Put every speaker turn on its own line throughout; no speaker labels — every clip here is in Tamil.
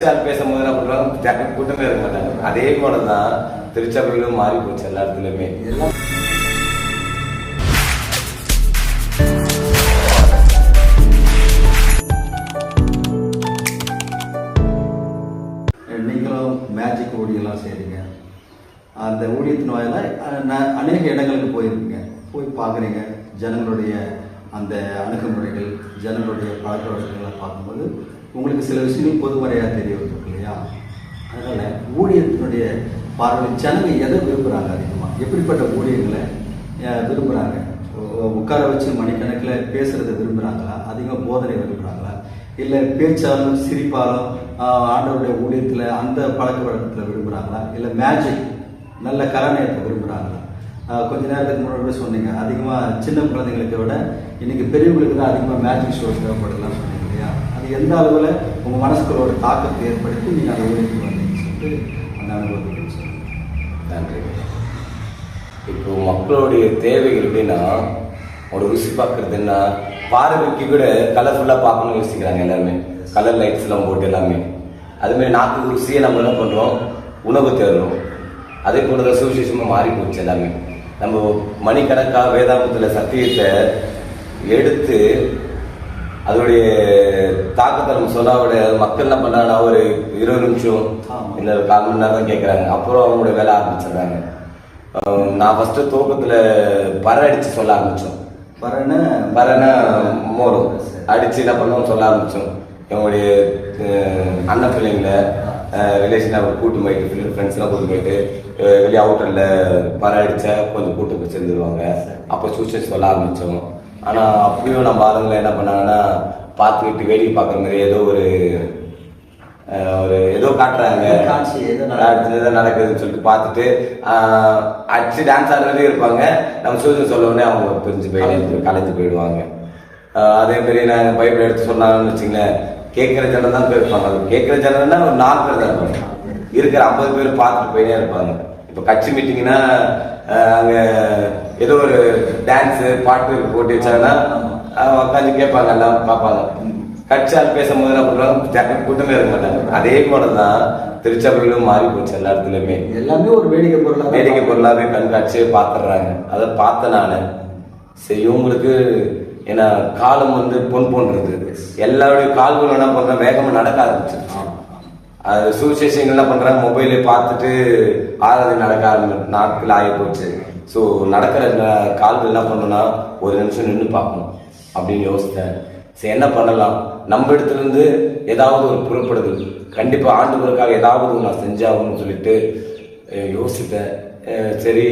பேசும்போது என்ன பண்ணுவாங்க, கூட்டமே இருக்க மாட்டாங்க. அதே போலதான் திருச்சபைகளும் மாறி போச்சு எல்லா இடத்துலயுமே.
நீங்களும் மேஜிக் ஊழியெல்லாம் செய்கிறீங்க. அந்த ஊழியத்தின் வாயிலாக அநேக இடங்களுக்கு போயிருக்கீங்க. போய் பார்க்குறீங்க, ஜனங்களுடைய அந்த அணுகுமுறைகள், ஜனங்களுடைய பழக்க வழக்கங்களை பார்க்கும்போது உங்களுக்கு சில விஷயங்கள் பொதுமறையாக தெரிய வரும் இல்லையா? அதனால் ஊழியத்தினுடைய பார்வை ஜனங்க எதை விரும்புகிறாங்க, அதிகமாக எப்படிப்பட்ட ஊழியங்களை விரும்புகிறாங்க? உட்கார வச்சு மணிக்கணக்கில் பேசுகிறத விரும்புகிறாங்களா, அதிகமாக போதனை விரும்புகிறாங்களா, இல்லை பேச்சாலும் சிரிப்பாலும் ஆண்டவருடைய ஊழியத்தில் அந்த பழக்க வழக்கத்தில் விரும்புகிறாங்களா, இல்லை மேஜிக் நல்ல கலைநயத்தை விரும்புகிறாங்களா? கொஞ்ச நேரத்துக்கு முன்னாடி சொன்னீங்க, அதிகமாக சின்ன குழந்தைங்களுக்கு விட இன்னைக்கு பெரியவங்களுக்கு தான் அதிகமாக மேஜிக் ஷோ தேவைப்படலாம் சொன்னீங்க இல்லையா? அது எந்த அளவில் உங்கள் மனசுக்குள்ள ஒரு தாக்கத்தை ஏற்படுத்தி நீங்கள் அந்த ஊழியத்துக்கு வந்தீங்கன்னு சொல்லிட்டு அந்த அனுபவத்தை சொல்லுங்கள்.
நன்றி. இப்போ மக்களுடைய தேவைகள் எப்படின்னா, ஒரு ருசி பார்க்கறதுன்னா பார்வைக்கு கூட கலர்ஃபுல்லாக பார்க்கணும்னு யோசிக்கிறாங்க எல்லாருமே. கலர் லைட்ஸ்லாம் போட்டு எல்லாமே. அதுமாதிரி நாக்கு ருசியை நம்ம என்ன பண்ணுறோம், உணவு தேடுறோம். அதே போல தான் சுவிசேஷமாக மாறி போச்சு எல்லாமே. நம்ம மணிக்கணக்காக வேதாந்தத்தில் சத்தியத்தை எடுத்து அதோடைய தாக்கத்தை நம்ம சொல்லாவோட மக்கள் என்ன பண்ணுறாங்கன்னா, ஒரு 20 நிமிஷம் இல்லை 1/4 மணி நேரம் தான் கேட்குறாங்க. அப்புறம் அவங்களோட வேலை ஆரம்பிச்சிடுறாங்க. நான் ஃபஸ்ட்டு துவக்கத்தில் பறை அடித்து சொல்ல ஆரம்பித்தோம். பறைன்னா மோரும் அடித்து என்ன பண்ணோம் சொல்ல ஆரம்பித்தோம். எங்களுடைய அண்ணன் பிள்ளைங்களை ரிலேஷனை கூட்டு போயிட்டு ஃப்ரெண்ட்ஸ்லாம் கூட்டு போயிட்டு வெளியே அவுட்டரில் பறை அடித்தா கொஞ்சம் கூட்டு போய் சேர்ந்துருவாங்க. அப்போ சூசைஸ் சொல்ல ஆரம்பித்தோம். ஆனால் அப்பயும் நம்ம ஆளுங்களை என்ன பண்ணாங்கன்னா, பார்த்துக்கிட்டு வேடிக்கை பார்க்குற மாதிரி ஏதோ காட்டுறாங்க, ஏதோ நடக்குதுன்னு சொல்லிட்டு பார்த்துட்டு அடிச்சு டான்ஸ் ஆடுறதே இருப்பாங்க. நம்ம சூசன் சொல்ல உடனே அவங்க பிரிஞ்சு போய் கலைஞ்சு போயிடுவாங்க. அதே மாதிரி நாங்கள் பைபிள் எடுத்து சொன்னாங்கன்னு வச்சுங்களேன், கேட்குற ஜனம் தான் போயிருப்பாங்க. கேட்குற ஜனம்னா ஒரு 4 பேர் தான் இருப்பாங்க. இருக்கிற 50 பேர் பார்த்துட்டு போயினே இருப்பாங்க. இப்போ கட்சி மீட்டிங்னா அங்கே ஏதோ ஒரு டான்ஸு பாட்டு போட்டு வச்சாங்கன்னா உட்காந்து கேட்பாங்க, எல்லாம் பார்ப்பாங்க. கட்சியால் பேசும்போது என்ன பண்ணுவாங்க, கூட்டமே இருக்க மாட்டாங்க. அதே போலதான் திருச்சபைகளும் மாறி போச்சு எல்லா இடத்துலயுமே.
எல்லாமே ஒரு வேடிக்கை
பொருளாவே கண்காட்சியே பார்த்துடுறாங்க. அதை பார்த்த நான் சரி, இவங்களுக்கு ஏன்னா காலம் பொன் போன்றது. எல்லாருடைய கால்களும் என்ன பண்ற வேகமா நடக்க ஆரம்பிச்சிருச்சு. அது சுவிசேஷங்கள் என்ன பண்றாங்க, மொபைலை பார்த்துட்டு ஆராதனை நடக்க ஆரம்பிச்சு நாட்கள் ஆகி போச்சு. ஸோ நடக்கிற கால்கள் என்ன பண்ணணும்னா, ஒரு நிமிஷம் நின்று பார்க்கணும் அப்படின்னு யோசித்தேன். சரி, என்ன பண்ணலாம், நம்ம இடத்துல இருந்து ஏதாவது ஒரு புறப்படுதல் கண்டிப்பா ஆண்டவருக்காக ஏதாவது நான் செஞ்சாகணும்னு சொல்லிட்டு யோசித்தேன். சரி,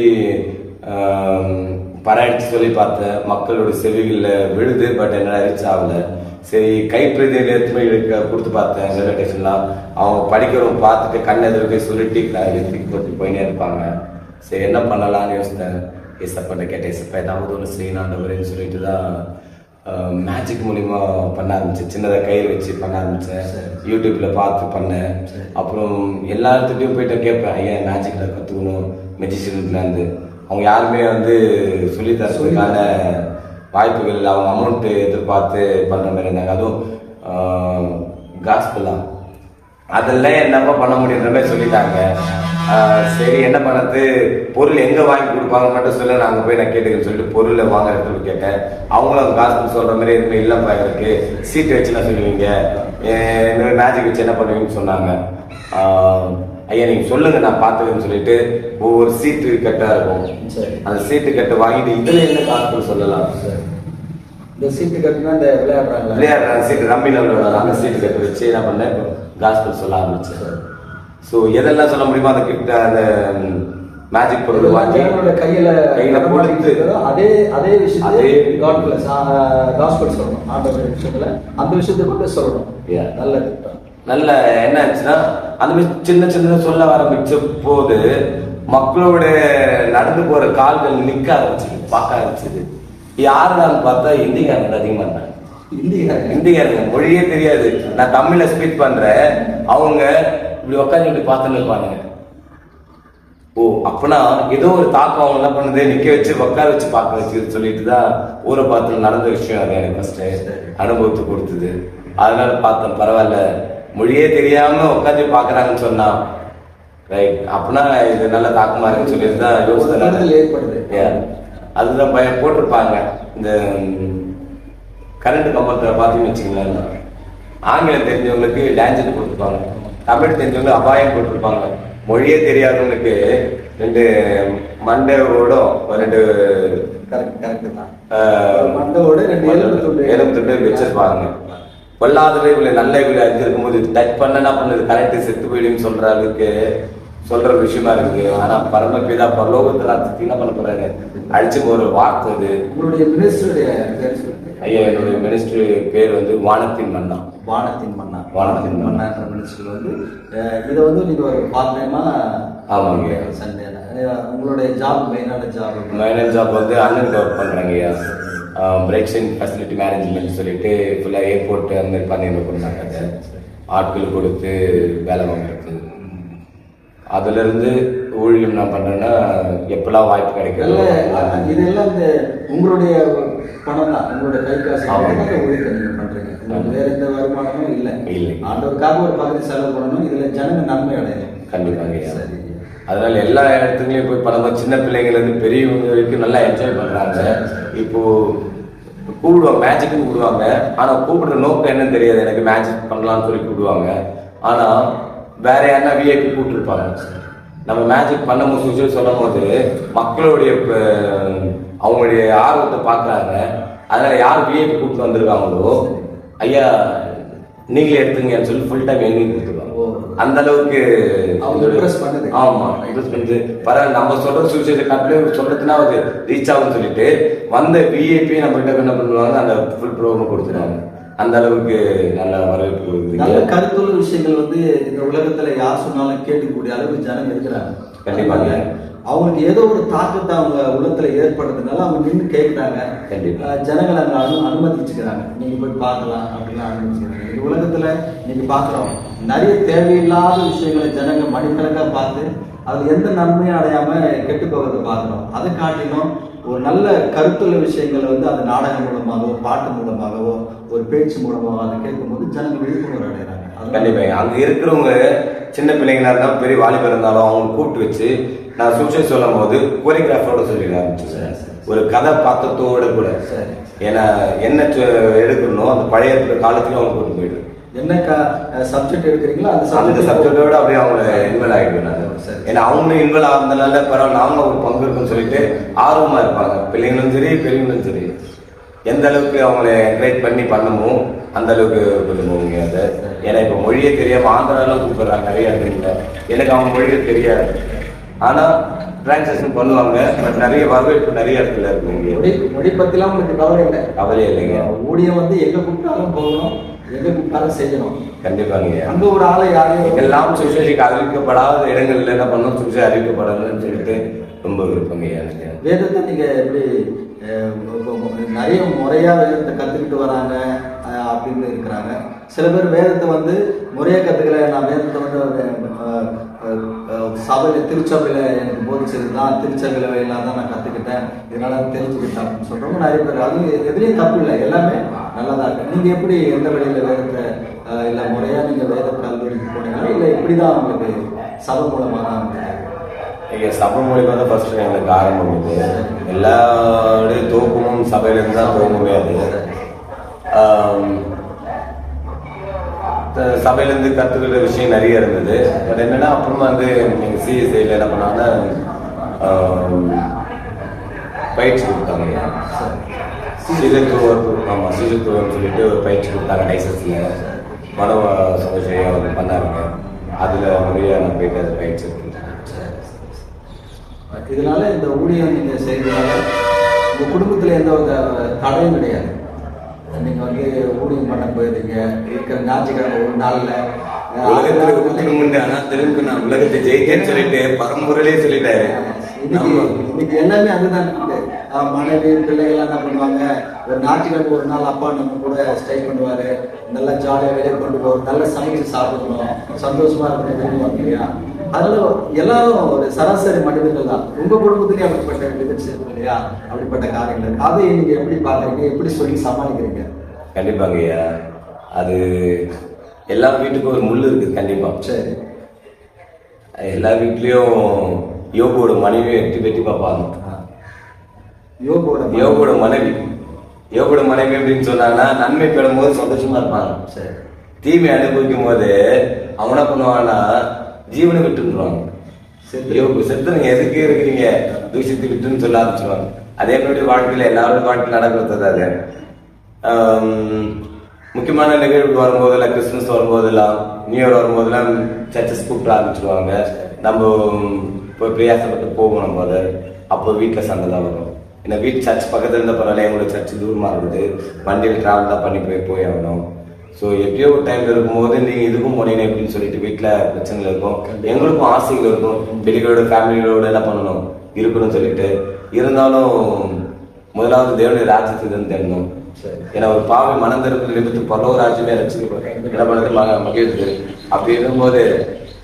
பராடிச்சு சொல்லி பார்த்தேன். மக்களோட செவிகளில் விழுது, பட் என்ன ரீச் ஆகல. சரி, கைப்பிரதியில் எடுத்துமே கொடுத்து பார்த்தேன். ரெலடேஷன்லாம் அவங்க படிக்கிறவங்க பார்த்துட்டு கண் எதிர்க்க சொல்லிட்டு போட்டு போயினே இருப்பாங்க. சரி, என்ன பண்ணலான்னு யோசித்தேன். ஏசப்பாட்ட கேட்டேன், ஏசப்பா ஏதாவது ஒன்று செய்யலான்னு சொல்லிட்டு தான் மேஜிக் மூலிமா பண்ண ஆரம்பிச்சேன். சின்னதாக கயிறு வச்சு பண்ண ஆரம்பித்தேன். யூடியூப்ல பார்த்து பண்ணேன். அப்புறம் எல்லா இடத்துட்டையும் போயிட்டு கேட்பேன், ஐயா மேஜிக்கில் கற்றுக்கணும், மெஜிஷியன்லேருந்து. அவங்க யாருமே சொல்லி தரதுக்கான வாய்ப்புகள், அவங்க அமௌண்ட்டு எதிர்பார்த்து பண்ணுற மாதிரி இருந்தாங்க. அதுவும் காஸ்பெல்லாம் அதெல்லாம் என்னப்பா பண்ண முடியுன்ற மாதிரி சொல்லிட்டாங்க. சரி, என்ன பண்ணது, பொருள் எங்கே வாங்கி கொடுப்பாங்க மட்டும் சொல்ல, நாங்கள் போய் நான் கேட்டுக்கன்னு சொல்லிட்டு பொருளை வாங்க இடத்துல கேட்டேன். அவங்களும் காசு சொல்கிற மாதிரி எதுவுமே இல்லைப்பா, எங்களுக்கு சீட்டு வச்சுலாம் சொல்லுவீங்க, இந்த மேஜிக் வச்சு என்ன பண்ணுவீங்கன்னு சொன்னாங்க. ஐயா நீங்கள் சொல்லுங்கள், நான் பார்த்துக்கன்னு சொல்லிட்டு ஒவ்வொரு சீட்டு கட்டாக இருக்கும். அந்த சீட்டு கட்டை வாங்கிட்டு இதில் என்ன காசு சொல்லலாம்.
இந்த சீட்டு கட்டுனா இந்த
விளையாடுறாங்க சீட்டு, ரம்மியில் விளையாடுறாங்க. அந்த சீட்டு கட்டை வச்சு என்ன பண்ணேன், காஸ்பல் சொல்ல ஆரம்பிச்சேன். ஸோ எதெல்லாம் சொல்ல முடியுமோ அதை கிட்ட அந்த மேஜிக் பொருள் வாங்கி கையில போட்டு
அதே விஷயத்தை காஸ்பல் சொல்லணும். ஆண்டவர் விஷயத்துல அந்த விஷயத்தை மட்டும் சொல்லணும்.
நல்ல என்ன ஆச்சுன்னா, அந்த சின்ன சின்ன சொல்ல ஆரம்பிச்ச போது மக்களோட நடந்து போற கால்கள் நிக்க ஆரம்பிச்சது, பார்க்க ஆரம்பிச்சது. யாருன்னு பார்த்தா இந்திக்காரங்க அதிகமா இருந்தாங்க. இந்திக்காரங்க மொழியே தெரியாது. நான் தமிழ்ல ஸ்பீச் பண்றேன், அவங்க இப்படி உட்காந்து இப்படி பார்த்துன்னு இருப்பாங்க. ஓ, அப்பனா ஏதோ ஒரு தாக்கம் அவங்க என்ன பண்ணுது, நிக்க வச்சு உட்கார வச்சு பார்க்க வச்சு சொல்லிட்டு தான் ஊரை பார்த்து நடந்த விஷயம். அது எனக்கு ஃபர்ஸ்ட் அனுபவத்தை கொடுத்தது. அதனால பார்த்தேன், பரவாயில்ல மொழியே தெரியாம உட்காந்து பாக்குறாங்கன்னு சொன்னா ரைட் அப்படின்னா இது நல்ல தாக்கமா இருக்குன்னு சொல்லிட்டு தான் யோசித்தேன்
ஏற்படுது.
அதுதான் பயம் போட்டிருப்பாங்க. இந்த கரண்ட் கம்பத்தில் பார்த்தீங்கன்னு வச்சுங்களேன், ஆங்கிலம் தெரிஞ்சவங்களுக்கு டேஞ்சர் போட்டிருப்பாங்க, தமிழ் தெரிஞ்சவங்களுக்கு அபாயம் போட்டிருப்பாங்க. மொழியே தெரியாதவங்களுக்கு 2 மண்டையோட 2 எலும்பு துண்டு வச்சிருப்பாங்க. கொல்லாதவே இவ்வளவு நல்ல இவ்வளவு அறிஞ்சிருக்கும் போது டச் பண்ணனா பண்ணது கரெக்ட் செத்து போயிடுன்னு சொல்ற அளவுக்கு சொல்ற விஷயமா இருக்கு. ஆனா பரமபிதா பரலோகத்துல என்ன பண்ண போறாங்க, அடிச்சு ஒரு வார்த்தை அது.
உங்களுடைய மினிஸ்டருடைய
ஐயா, என்னுடைய மினிஸ்ட்ரி பேர் வந்து வானத்தின் மன்னா.
வானத்தின் மன்னா.
வானத்தின் மன்னா
மினிஸ்டர் வந்து இதை வந்து நீங்க ஒரு பார்ட் டைமா.
ஆமாங்க.
சண்டே உங்களுடைய ஜாப் மெயினான
ஜாப் வந்து அண்ணனுக்கு ஒர்க் பண்றாங்க ஐயா. பிரேக்ஸ் அண்ட் ஃபெசிலிட்டி மேனேஜ்மெண்ட் சொல்லிட்டு ஃபுல்லா ஏர்போர்ட் அந்த மாதிரி பண்ணி கொடுத்தாங்க. ஆட்கள் கொடுத்து வேலை வாங்குறது. அதுல இருந்து ஊழியம் நான் பண்றேன்னா எப்பெல்லாம் வாய்ப்பு கிடைக்கும்.
இதெல்லாம் இந்த உங்களுடைய பணம் தான், உங்களுடைய கை காசு ஊழியத்தை நீங்க பண்றீங்க. வேற எந்த வருமானமும் இல்லை. ஆண்டவருக்காக ஒரு பகுதி செலவு பண்ணணும். இதுல ஜனங்க நன்மை அடையணும்.
கண்டிப்பாங்க. சரி. அதனால எல்லா இடத்துலயும் போய் பணம் சின்ன பிள்ளைங்கள்ல இருந்து பெரியவங்க வரைக்கும் நல்லா என்ஜாய் பண்றாங்க. இப்போ கூப்பிடுவாங்க, மேஜிக்கும் கூப்பிடுவாங்க. ஆனா கூப்பிடுற நோக்கம் என்னன்னு தெரியாது எனக்கு. மேஜிக் பண்ணலாம்னு சொல்லி கூப்பிடுவாங்க. ஆனா வேற யாருன்னா விஐபி கூப்பிட்டுருப்பாங்க. நம்ம மேஜிக் பண்ண முடிச்சு சொல்லும் போது மக்களுடைய அவங்களுடைய ஆர்வத்தை பார்க்குறாங்க. அதனால யார் விஐபி கூப்பிட்டு வந்திருக்காங்களோ ஐயா நீங்களே எடுத்துங்கன்னு சொல்லி ஃபுல் டைம் எங்கேயும் கொடுத்துருவாங்க. அந்த அளவுக்கு ஆமா இன்ட்ரெஸ்ட் பண்ணி பரவாயில்ல. நம்ம சொல்ற சுவிசேஷ காட்டிலே சொல்றதுன்னா அது ரீச் ஆகும்னு சொல்லிட்டு வந்த விஐபி நம்ம கிட்ட என்ன பண்ணுவாங்க, அந்த ஃபுல் ப்ரோக்ராம் கொடுத்துருவாங்க. அந்த அளவுக்கு நல்ல வரவேற்பு கொடுக்குது.
நல்ல கருத்துள்ள விஷயங்கள் வந்து இந்த உலகத்துல யார் சொன்னாலும் கேட்கக்கூடிய அளவுக்கு ஜனம் இருக்கிறாங்க.
கண்டிப்பாங்க.
அவங்களுக்கு ஏதோ ஒரு தாக்கத்தை அவங்க உள்ளத்துல ஏற்படுறதுனால அவங்க நின்று கேட்கிறாங்க.
கண்டிப்பா
ஜனங்களை அங்க அனுமதிச்சுக்கிறாங்க. நீங்க போய் பார்க்கலாம் அப்படின்னு அனுமதிச்சுக்கிறாங்க. இந்த உலகத்துல நீங்க பாக்குறோம் நிறைய தேவையில்லாத விஷயங்களை ஜனங்க மணிக்கணக்காக பார்த்து அது எந்த நன்மையும் அடையாம கெட்டு போகிறத பாக்குறோம். அதை காட்டிலும் ஒரு நல்ல கருத்துள்ள விஷயங்களை வந்து அந்த நாடகம் மூலமாகவோ பாட்டு மூலமாகவோ ஒரு பேச்சு மூலமாகவோ அதை கேட்கும்போது ஜனங்க விழிப்புணர்வு அடைகிறாங்க.
கண்டிப்பா அங்க இருக்கிறவங்க சின்ன பிள்ளைங்களா இருந்தாலும் பெரிய வாலிபர் இருந்தாலும் அவங்க கூப்பிட்டு வச்சு நான் சுவிசேஷம் சொல்லும் போது கோரியோகிராஃபரோட சொல்லி ஆரம்பிச்சேன். ஒரு கதை பாத்திரத்தோட கூட ஏன்னா என்ன எடுக்கணும் அந்த பழைய காலத்துலயும் அவங்க கொண்டு போயிடு.
என்ன சப்ஜெக்ட் எடுக்கிறீங்களோ
அந்த சப்ஜெக்டோட அப்படியே அவங்க இன்வால்வ் ஆகிடுவேன் நான். ஏன்னா அவங்களும் இன்வால்வ் ஆகுறதுனால பரவாயில்ல நாமளும் ஒரு பங்கு இருக்குன்னு சொல்லிட்டு ஆர்வமா இருப்பாங்க. பிள்ளைங்களும் சரி பெரியவங்களும் சரி எந்த அளவுக்கு அவங்கள என்கரேஜ் பண்ணி பண்ணமோ அந்த அளவுக்கு பண்ணுவோங்க அதை. ஏன்னா இப்போ மொழியே தெரியாம ஆந்திராலாம் கூப்பிடுறாங்க நிறைய இடத்துல. எனக்கு அவங்க மொழியே தெரியாது. ஆனா டிரான்ஸ்லேஷன் பண்ணுவாங்க. பட் நிறைய வரவேற்பு நிறைய இடத்துல இருக்கு.
மொழி பத்திலாம் உங்களுக்கு கவலை இல்லை?
கவலையே இல்லைங்க.
ஊழியம் வந்து எங்க கூப்பிட்டாலும் போகணும், எங்க கூப்பிட்டாலும் செய்யணும்.
கண்டிப்பாங்க.
அங்க ஒரு ஆளை யாரையும்
எல்லாம் சுவிசேஷிக்கு அறிவிக்கப்படாத இடங்கள்ல என்ன பண்ணணும், சுவிசேஷம் அறிவிக்கப்படணும்னு சொல்லிட்டு ரொம்ப விருப்பங்க எனக்கு.
வேதத்தை நீங்க எப்படி நிறைய முறையா வேதத்தை கத்துக்கிட்டு வராங்க அப்படின்னு இருக்கிறாங்க. சில பேர் வேதத்தை வந்து முறையா கத்துக்கல. நான் வேதத்தை வந்து சபையில திருச்சபையில எனக்கு போதிச்சதுதான், திருச்சபையில எல்லாம் தான் நான் கத்துக்கிட்டேன், இதனால தெரிஞ்சுக்கிட்டேன் அப்படின்னு சொல்றவங்க நிறைய பேர். அது எதுலையும் தப்பு இல்லை, எல்லாமே நல்லதா இருக்கு. நீங்க எப்படி எந்த வழியில வேதத்தை இல்ல முறையா நீங்க வேத கல்லூரிக்கு போனீங்களா இல்ல இப்படிதான் உங்களுக்கு சபை மூலமா தான்?
சபை மூலியமா தான் ஃபர்ஸ்ட் எங்களுக்கு ஆரம்பம். எல்லாருடைய தோக்கமும் சபையிலிருந்து தான் தோக்கமே. அது சபையிலேருந்து கற்றுக்கிற விஷயம் நிறைய இருந்தது. பட் என்னன்னா அப்புறமா வந்து நீங்கள் சிஎஸ்ஐயில் என்ன பண்ணாங்கன்னா பயிற்சி கொடுத்தாங்க. சிசுத்துவம் சொல்லிட்டு ஒரு பயிற்சி கொடுத்தாங்க லைசன்ஸில். மனவ சமோஷையை அவங்க பண்ணாருங்க. அதில் நிறைய நான் போயிட்டு அதை பயிற்சி கொடுத்தேன்.
இதனால இந்த ஊழியம் நீங்க செய்யறதுனால உங்க குடும்பத்துல எந்த ஒரு தடையும் கிடையாது. நீங்க வந்து ஊழியம் பண்ண போயிருக்கீங்க. இருக்கிற ஞாயிற்றுக்கிழமை ஒரு நாள்ல
உலகத்தை ஜெயிக்கன்னு சொல்லிட்டு பரம்பரையிலே சொல்லிட்டாரு.
இன்னைக்கு எல்லாமே அதுதான். மனைவி பிள்ளைகள் என்ன பண்ணுவாங்க, ஒரு ஞாயிற்றுக்கிழமை ஒரு நாள் அப்பா நம்ம கூட ஸ்டே பண்ணுவாரு, நல்லா ஜாலியா வெளியே கொண்டு போவோம், நல்லா சமைச்சு சாப்பிடணும், சந்தோஷமா இருக்கணும் இல்லையா? அதுல எல்லாரும் ஒரு சராசரி மனிதர்கள் தான். உங்க குடும்பத்துலயும் அப்படிப்பட்ட நிகழ்ச்சி இல்லையா? அப்படிப்பட்ட காரியங்கள் அதை நீங்க எப்படி பாக்குறீங்க, எப்படி சொல்லி சமாளிக்கிறீங்க?
கண்டிப்பாங்க ஐயா. அது எல்லா வீட்டுக்கும் ஒரு முள் இருக்குது கண்டிப்பா.
சரி.
எல்லா வீட்லயும் யோபோட மனைவியும் எட்டி வெட்டி பார்ப்பாங்க. யோபோட மனைவி அப்படின்னு சொன்னாங்கன்னா நன்மை பெறும் போது சந்தோஷமா இருப்பாங்க.
சரி.
தீமை அனுபவிக்கும் போது அவன் என்ன பண்ணுவாங்கன்னா ஜீவனை விட்டுருவாங்க. செத்துருங்க, எதுக்கு இருக்கிறீங்க, தூசித்து விட்டுன்னு சொல்ல ஆரம்பிச்சிருவாங்க. அதே மாதிரி வாழ்க்கையில எல்லாரோட வாழ்க்கையில் நடக்கிறது அது. முக்கியமான நிகழ்வுகள் வரும்போதெல்லாம், கிறிஸ்துமஸ் வரும்போதெல்லாம், நியூ இயர் வரும்போதெல்லாம் சர்ச்சஸ் கூப்பிட ஆரம்பிச்சிருவாங்க. நம்ம இப்போ பிரயாசப்பட்டு போகணும் போது அப்போ வீட்டில் சண்டை தான் வரும். ஏன்னா வீட்டு சர்ச் பக்கத்தில் இருந்த பரவாயில்ல, எங்களோட சர்ச் தூரமாக இருக்குது, வண்டியில் ட்ராவல் தான் பண்ணி போய் ஆகணும். ஸோ எப்பயோ ஒரு டைம்ல இருக்கும்போது நீங்கள் இதுக்கும் போனீங்க அப்படின்னு சொல்லிட்டு வீட்டில் பிரச்சனைகள் இருக்கும். எங்களுக்கும் ஆசைகள் இருக்கும், வெளிகளோட ஃபேமிலியோட என்ன பண்ணணும் இருக்கணும்னு சொல்லிட்டு. இருந்தாலும் முதலாவது தேவனுடைய ராஜ்யத்துக்கு தேடணும். ஏன்னா ஒரு பாவை மனம் திறப்பு நிமித்து பரலோக ராஜ்யமே ரசிக்க என்ன பண்ணுறது மகிழ்ச்சி. அப்படி இருக்கும்போது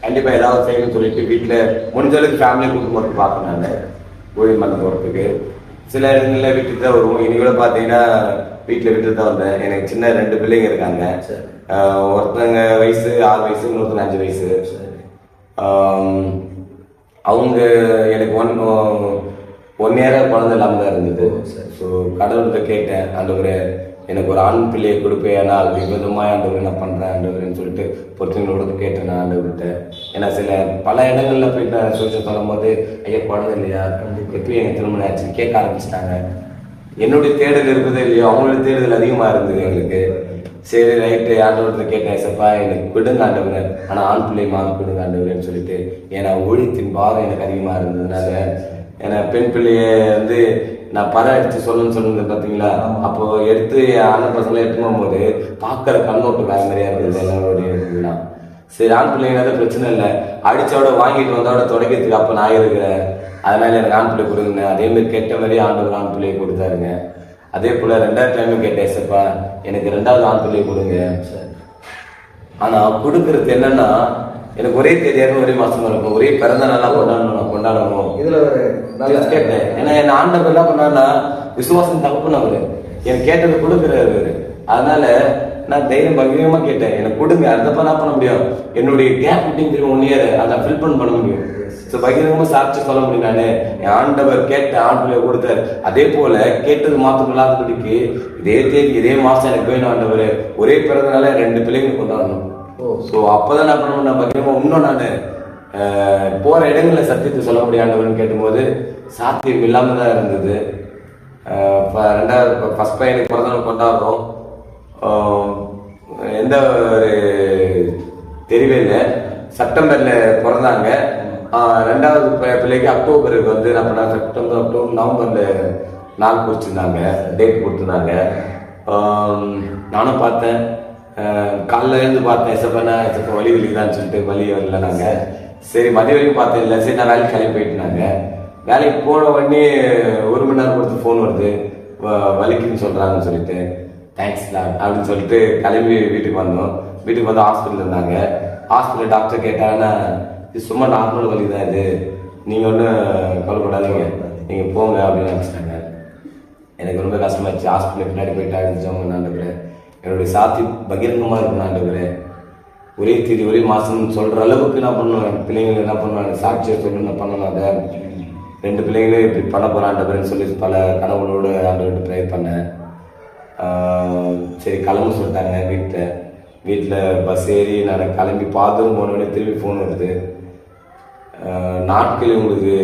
கண்டிப்பா ஏதாவது செய்யணும்னு சொல்லிட்டு வீட்டுல முடிஞ்ச அளவுக்கு ஃபேமிலி கூட்டு போட்டு பார்ப்பேன். நான் ஊழியம் பண்ண போறதுக்கு சில இடங்கள்ல வீட்டுக்கு தான் வருவோம். இனி கூட பாத்தீங்கன்னா வீட்டுல விட்டுட்டு தான் வந்தேன். எனக்கு சின்ன 2 பிள்ளைங்க இருக்காங்க. ஒருத்தங்க வயசு 6 வயசு, இன்னொருத்தங்க 5 வயசு. அவங்க எனக்கு 1 year குழந்தை இல்லாம தான் இருந்தது. ஸோ கடவுள்கிட்ட கேட்டேன், ஆண்டவரே எனக்கு ஒரு ஆண் பிள்ளையை கொடுப்பேன், அது விதமாக ஆண்டவர் என்ன பண்றேன் ஆண்டவர்னு சொல்லிட்டு பொறுத்தவங்களோட கேட்டேன் நான் ஆண்டவர்கிட்ட. ஏன்னா பல இடங்கள்ல போயிட்டு நான் சோசியல் சொல்லும்போது ஐயா குழந்தை இல்லையா, எப்பயும் எங்க திருமணம் ஆச்சு கேட்க ஆரம்பிச்சிட்டாங்க. என்னுடைய தேடல் இருக்குதோ இல்லையோ அவங்களுடைய தேடுதல் அதிகமா இருந்தது எங்களுக்கு. சரி ரைட்டு, ஆண்டவர்கிட்ட கேட்டேன், சப்பா எனக்கு கொடுங்க ஆண்டவர், ஆனா ஆண் பிள்ளை மாதம் கொடுங்க ஆண்டவர்னு சொல்லிட்டு. ஏன்னா ஊழியத்தின் பாரம் எனக்கு அதிகமா இருந்ததுனால, ஏன்னா பெண் பிள்ளைய நான் படம் எடுத்து சொன்னது பாத்தீங்களா, அப்போ எடுத்து அண்ணன் பசங்களை எடுத்து போகும்போது பாக்குற கண்ணோட்டம் வேற மாதிரியா இருந்தது எல்லாரோடைய. சரி ஆண் பிள்ளைங்க பிரச்சனை இல்லை, அடிச்சோட வாங்கிட்டு வந்தோட தொடக்கிறதுக்கு அப்ப நான் இருக்கிறேன், அதனால எனக்கு ஆண் பிள்ளை கொடுங்க. அதே மாதிரி கேட்ட மாதிரி ஆண்டவர் ஆண் பிள்ளையை கொடுத்தாருங்க. அதே போல 2வது டைமும் கேட்டேன், சப்பா எனக்கு 2வது ஆண் பிள்ளையை கொடுங்க. ஆனா கொடுக்கறது என்னன்னா எனக்கு ஒரே தேதியாக ஒரே மாசமா இருக்கும், ஒரே பிறந்த நாளா கொண்டாடணும் இதுல கேட்டேன். ஏன்னா என் ஆண்டவர் என்ன பண்ணாருன்னா விசுவாசம் தகப்பனவரு எனக்கு கேட்டது கொடுக்குறாரு. அதனால நான் தைரியம் பகிரமா கேட்டேன், எனக்கு கொடுங்க. அதப்ப என்ன பண்ண முடியும், என்னுடைய கேப் விட்டிங் 1 year அதை ஃபில் பண்ண முடியும். பகிரங்கமா சாட்சி சொல்ல முடியும். நானு என் ஆண்டவர் கேட்ட ஆண்டவரை கொடுத்தாரு. அதே போல கேட்டது மாத்தம் இல்லாதபடிக்கு இதே தேதி இதே மாசம் எனக்கு வேணும் ஆண்டவர், ஒரே பிறந்தனால 2 பிள்ளைங்க கொண்டாடணும். ஸோ அப்பதான் நான் பண்ண நான் பகிரமா இன்னும் நான் போற இடங்கள்ல சத்தியத்தை சொல்ல முடியாண்டவர்னு கேட்டும்போது சாத்தியம் இல்லாம தான் இருந்தது. 2வது ஃபர்ஸ்ட் பையனுக்கு பிறந்தநாள் கொண்டாடுறோம், எந்த ஒரு தெரியவே இல்லை. செப்டம்பர்ல பிறந்தாங்க. 2வது பிள்ளைக்கு அக்டோபருக்கு என்ன பண்ண, செப்டம்பர் அக்டோபர் நவம்பர்ல நாள் குறிச்சிருந்தாங்க, டேட் கொடுத்துருந்தாங்க. நானும் பார்த்தேன், காலைல இருந்து பார்த்தேன், எசப்பா வலி வலிக்குதான்னு சொல்லிட்டு வலி வரல. நாங்க சரி மதிய வரைக்கும் பார்த்தேன் இல்லை, சரி நான் வேலைக்கு கிளம்பி போயிட்டுனாங்க. வேலைக்கு போன உடனே 1 மணி நேரம் கொடுத்து ஃபோன் வருது, வலிக்குன்னு சொல்றாங்கன்னு சொல்லிட்டு தேங்க்ஸ் தான் அப்படின்னு சொல்லிட்டு கிளம்பி வீட்டுக்கு வந்தோம். வீட்டுக்கு வந்து ஹாஸ்பிட்டல் இருந்தாங்க. ஹாஸ்பிட்டல் டாக்டர் கேட்டாங்கன்னா இது சும்மா நார்மல் வலி தான், இது நீங்க ஒன்றும் கவலைப்படாதீங்க, நீங்க போங்க அப்படின்னு நினைச்சிட்டாங்க. எனக்கு ரொம்ப கஷ்டமாயிடுச்சு. ஹாஸ்பிட்டல் பின்னாடி போயிட்டு அடிச்சவங்க ஆண்டவரே, என்னுடைய சாத்தி பகிரங்கமா இருக்கணும் ஆண்டவரே, ஒரே தேதி ஒரே மாசம் சொல்ற அளவுக்கு என்ன பண்ணுவேன், பிள்ளைங்களுக்கு என்ன பண்ணுவாங்க சாட்சியை சொல்லி நான் பண்ணணும். அதை 2 பிள்ளைங்களும் இப்படி பண்ண போற ஆண்டவரேன்னு சொல்லி பல கனவுகளோடு ஆண்டவர்கிட்ட ப்ரே பண்ணேன். சரி கிளம்ப சொல்லிட்டாங்க. வீட்டில் பஸ் ஏறி நான் கிளம்பி பார்த்தும் போனோடனே திரும்பி ஃபோன் வருது. நாட்கள் உங்களுக்கு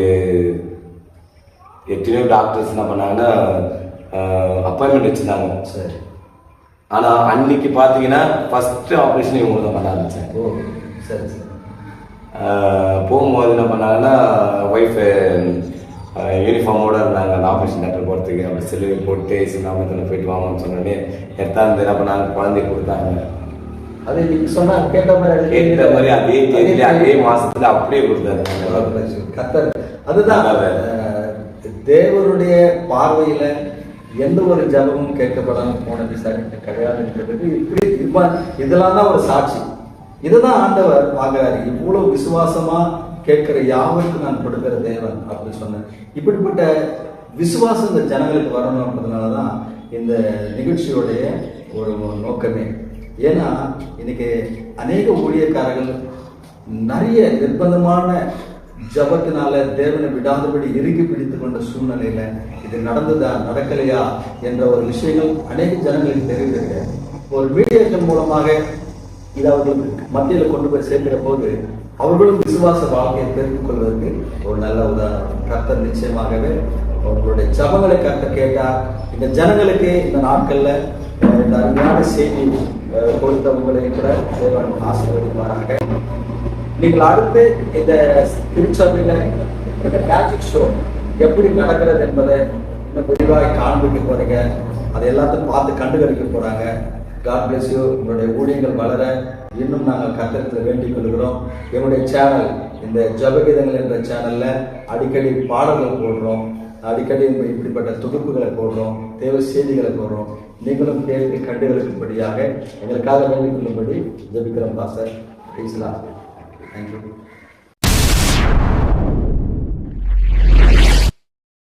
எத்தனையோ டாக்டர்ஸ் என்ன பண்ணாங்கன்னா அப்பாயின்மெண்ட் வச்சுருந்தாங்க. சரி, ஆனால் அன்னைக்கு பார்த்தீங்கன்னா ஃபர்ஸ்ட் ஆப்ரேஷன் இவங்க தான் பண்ண ஆரம்பித்தேன். சரி சரி. போகும்போது என்ன பண்ணாங்கன்னா ஒய்ஃபு யூனிஃபார்மோட இருந்தாங்க. அந்த ஆப்ரேஷன் தேட்டர் போகிறதுக்கு அப்படி செல்லு போட்டு சின்னாமத்தில் போயிட்டு வாங்கன்னு சொன்னோடனே எடுத்தாந்து என்ன பண்ணாங்க, குழந்தைய கொடுத்தாங்க.
அது நீங்கள் சொன்னாங்க கேட்ட
மாதிரி அதே தேதியில அதே மாசத்துல அப்படியே கொடுத்தாரு
கத்தர். அதுதான் தேவருடைய பார்வையில எந்த ஒரு ஜபமும் கேட்கப்படாமல் போனது சரி கிடையாதுன்றது இப்படி இதெல்லாம் தான் ஒரு சாட்சி. இதுதான் ஆண்டவர் பார்க்கிறாரு. இவ்வளவு விசுவாசமா கேட்கிற யாவருக்கும் நான் கொடுக்கிற தேவன் அப்படி சொன்னேன். இப்படிப்பட்ட விசுவாசம் இந்த ஜனங்களுக்கு வரணும்ன்றதுனாலதான் இந்த நிகழ்ச்சியோடைய ஒரு நோக்கமே. ஏன்னா இன்னைக்கு அநேக ஊழியக்காரர்கள் நிறைய நிர்பந்தமான ஜபத்தினால தேவனை விடாதபடி இறுக்கி பிடித்து கொண்ட சூழ்நிலையில இது நடந்ததா நடக்கலையா என்ற ஒரு விஷயங்கள் அநேக ஜனங்களுக்கு தெரிவித்திருக்க ஒரு மீடியாக்கள் மூலமாக இது அவர்களுக்கு மத்தியில் கொண்டு போய் சேர்க்கிற போது அவர்களும் விசுவாச வாழ்க்கையை பெருக்கிக் கொள்வதற்கு ஒரு நல்ல உதாரணம். கர்த்தர் நிச்சயமாகவே அவர்களுடைய ஜபங்களை கர்த்தர் கேட்டார். இந்த ஜனங்களுக்கு இந்த நாட்கள்ல இந்த அருமையான செய்தி கொடுத்தவங்களை கூட தேவன் ஆசீர்வதிப்பாராக. நீங்கள் அடுத்து இந்த திருச்சபையில இந்த மேஜிக் ஷோ எப்படி நடக்கிறது என்பதை இன்னும் விரிவாக காண்பிக்க போறீங்க. அதை எல்லாத்தையும் பார்த்து கண்டுகளிக்க போறாங்க. God bless you. உங்களுடைய ஊழியங்கள் வளர இன்னும் நாங்கள் கர்த்தரிடத்தில் வேண்டிக் கொள்கிறோம். என்னுடைய சேனல் இந்த ஜபகீதங்கள் என்ற சேனல்ல அடிக்கடி பாடல்கள் போடுறோம், அடிக்கடி இப்படிப்பட்ட துடுப்புகளை போடுறோம், தேவ செய்திகளை போடுறோம். நீங்களும் கேட்டு கண்டுகளுக்கும்படியாக எங்களுக்காக வேண்டிக் கொள்ளும்படி ஜெபிக்கிறோம் பாஸ்டர். தேங்க்யூ.